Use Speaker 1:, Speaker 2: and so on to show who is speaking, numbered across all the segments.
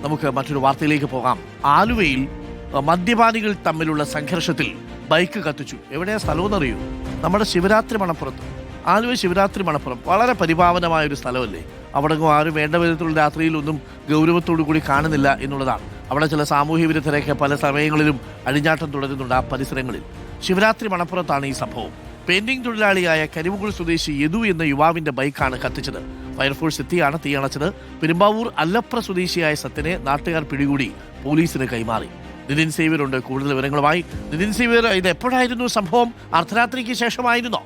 Speaker 1: നമുക്ക് മറ്റൊരു വാർത്തയിലേക്ക് പോകാം. ആലുവയിൽ മദ്യപാനികൾ തമ്മിലുള്ള സംഘർഷത്തിൽ ബൈക്ക് കത്തിച്ചു. എവിടെയാ സ്ഥലമെന്നറിയൂ? നമ്മുടെ ശിവരാത്രി മണപ്പുറത്ത്. ആലുവ ശിവരാത്രി മണപ്പുറം വളരെ പരിപാവനമായ ഒരു സ്ഥലമല്ലേ? അവിടെങ്ങും ആരും വേണ്ട വിധത്തിലുള്ള രാത്രിയിലൊന്നും ഗൗരവത്തോടു കൂടി കാണുന്നില്ല എന്നുള്ളതാണ്. അവിടെ ചില സാമൂഹ്യ വിരുദ്ധരൊക്കെ പല സമയങ്ങളിലും അഴിഞ്ഞാട്ടം തുടരുന്നുണ്ട് ആ പരിസരങ്ങളിൽ. ശിവരാത്രി മണപ്പുറത്താണ് ഈ സംഭവം. പെയിന്റിംഗ് തൊഴിലാളിയായ കരിമുകുൾ സ്വദേശി യദു എന്ന യുവാവിന്റെ ബൈക്കാണ് കത്തിച്ചത്. ഫയർഫോഴ്സ് എത്തിയാണ് തീയണച്ചത്. പെരുമ്പാവൂർ അല്ലപ്ര സ്വദേശിയായ സത്യനെ നാട്ടുകാർ പിടികൂടി പോലീസിന് കൈമാറി. നിതിൻ സേവ്യറുണ്ട് കൂടുതൽ വിവരങ്ങളുമായി. നിതിൻ സേവ്യർ, ഇത് എപ്പോഴായിരുന്നു സംഭവം? അർദ്ധരാത്രിക്ക് ശേഷമായിരുന്നോ?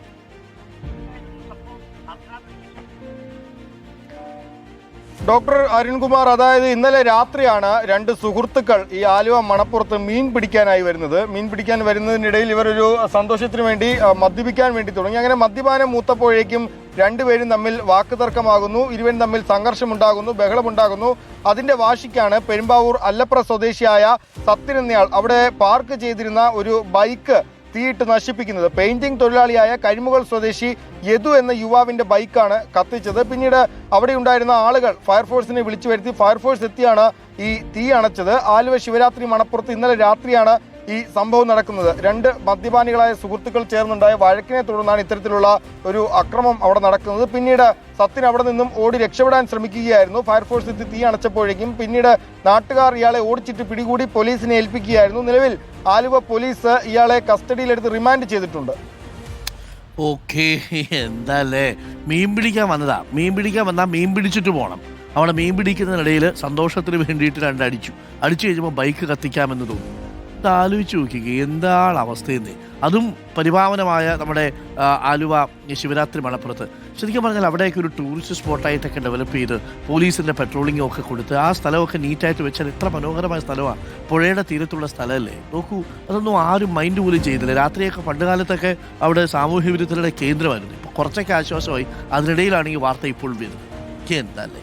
Speaker 2: ഡോക്ടർ അരുൺകുമാർ, അതായത് ഇന്നലെ രാത്രിയാണ് രണ്ട് സുഹൃത്തുക്കൾ ഈ ആലുവ മണപ്പുറത്ത് മീൻ പിടിക്കാനായി വരുന്നത്. മീൻ പിടിക്കാൻ വരുന്നതിനിടയിൽ ഇവരൊരു സന്തോഷത്തിന് വേണ്ടി മദ്യപിക്കാൻ വേണ്ടി തുടങ്ങി. അങ്ങനെ മദ്യപാനം മൂത്തപ്പോഴേക്കും രണ്ടുപേരും തമ്മിൽ വാക്കുതർക്കമാകുന്നു, ഇരുവരും തമ്മിൽ സംഘർഷമുണ്ടാകുന്നു, ബഹളമുണ്ടാകുന്നു. അതിന്റെ വാശിക്കാണ് പെരുമ്പാവൂർ അല്ലപ്ര സ്വദേശിയായ സത്യൻ എന്നയാൾ അവിടെ പാർക്ക് ചെയ്തിരുന്ന ഒരു ബൈക്ക് തീയിട്ട് നശിപ്പിക്കുന്നത്. പെയിന്റിംഗ് തൊഴിലാളിയായ കരിമുകൾ സ്വദേശി യദു എന്ന യുവാവിന്റെ ബൈക്കാണ് കത്തിച്ചത്. പിന്നീട് അവിടെ ഉണ്ടായിരുന്ന ആളുകൾ ഫയർഫോഴ്സിനെ വിളിച്ചു വരുത്തി. ഫയർഫോഴ്സ് എത്തിയാണ് ഈ തീ അണച്ചത്. ആലുവ ശിവരാത്രി മണപ്പുറത്ത് ഇന്നലെ രാത്രിയാണ് ഈ സംഭവം നടക്കുന്നത്. രണ്ട് മദ്യപാനികളായ സുഹൃത്തുക്കൾ ചേർന്നുണ്ടായ വഴക്കിനെ തുടർന്നാണ് ഇത്തരത്തിലുള്ള ഒരു അക്രമം അവിടെ നടക്കുന്നത്. പിന്നീട് സത്യൻ അവിടെ നിന്നും ഓടി രക്ഷപ്പെടാൻ ശ്രമിക്കുകയായിരുന്നു. ഫയർഫോഴ്സ് എത്തി തീ അണച്ചപ്പോഴേക്കും പിന്നീട് നാട്ടുകാർ ഇയാളെ ഓടിച്ചിട്ട് പിടികൂടി പോലീസിനെ ഏൽപ്പിക്കുകയായിരുന്നു. നിലവിൽ ആലുവ പോലീസ് ഇയാളെ കസ്റ്റഡിയിലെടുത്ത് റിമാൻഡ് ചെയ്തിട്ടുണ്ട്.
Speaker 1: ഓക്കെ, എന്താല്ലേ, മീൻ പിടിക്കാൻ വന്നതാ. മീൻ പിടിക്കാൻ വന്നാൽ മീൻ പിടിച്ചിട്ട് പോകണം. അവിടെ മീൻ പിടിക്കുന്നതിനിടയിൽ സന്തോഷത്തിന് വേണ്ടിയിട്ട് അടിച്ചു കഴിഞ്ഞപ്പോൾ ബൈക്ക് കത്തിക്കാമെന്ന് തോന്നി. ആലോചിച്ച് നോക്കിക്കുക, എന്താണ് അവസ്ഥയെന്ന്. അതും പരിപാവനമായ നമ്മുടെ ആലുവ ശിവരാത്രി മണപ്പുറത്ത്. ശരിക്കും പറഞ്ഞാൽ അവിടെയൊക്കെ ഒരു ടൂറിസ്റ്റ് സ്പോട്ടായിട്ടൊക്കെ ഡെവലപ്പ് ചെയ്ത് പോലീസിൻ്റെ പെട്രോളിങ്ങും ഒക്കെ കൊടുത്ത് ആ സ്ഥലമൊക്കെ നീറ്റായിട്ട് വെച്ചാൽ എത്ര മനോഹരമായ സ്ഥലമാണ്. പുഴയുടെ തീരത്തുള്ള സ്ഥലമല്ലേ? നോക്കൂ, അതൊന്നും ആരും മൈൻഡ് പോലും ചെയ്തില്ല. രാത്രിയൊക്കെ പണ്ടുകാലത്തൊക്കെ അവിടെ സാമൂഹ്യ വിരുദ്ധരുടെ കേന്ദ്രമായിരുന്നു. ഇപ്പോൾ കുറച്ചൊക്കെ ആശ്വാസമായി. അതിനിടയിലാണ് ഈ വാർത്ത ഇപ്പോൾ വരുന്നത്. എന്തല്ലേ.